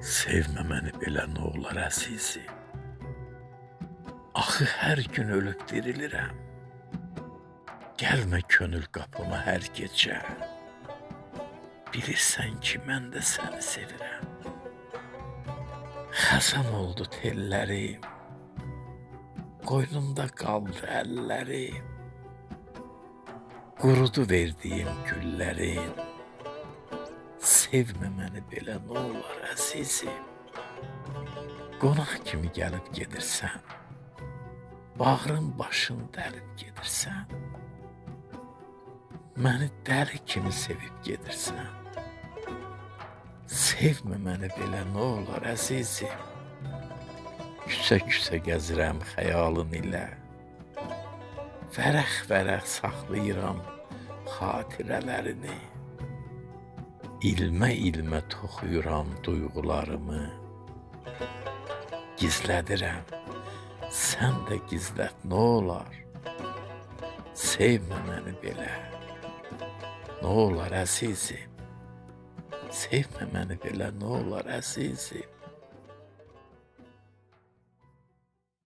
Sevmə məni belə nə olar əzizim. Axı hər gün ölüb dirilirəm. Gəlmə könül qapıma hər gecə. Bilirsən ki, mən də səni sevirəm. Xəzan oldu tellərim, qoynumda qaldı əllərim. Qurudu verdiyim güllərim. Sevmə məni belə nə olar əzizim. Qonaq kimi gəlib gedirsən, bağrın başın dəlib gedirsən. Məni dəli kimi sevib gedirsən. Sevmə məni belə nə olar əzizim. Küsə-küsə gəzirəm xəyalın ilə. Vərəq-vərəq saxlayıram xatirələrini. İlmə-ilmə toxuyuram duyğularımı. Gizlədirəm, sən də gizlət nə olar. Sevmə məni belə, nə olar əzizim. Sevmə məni belə nə olar əzizim.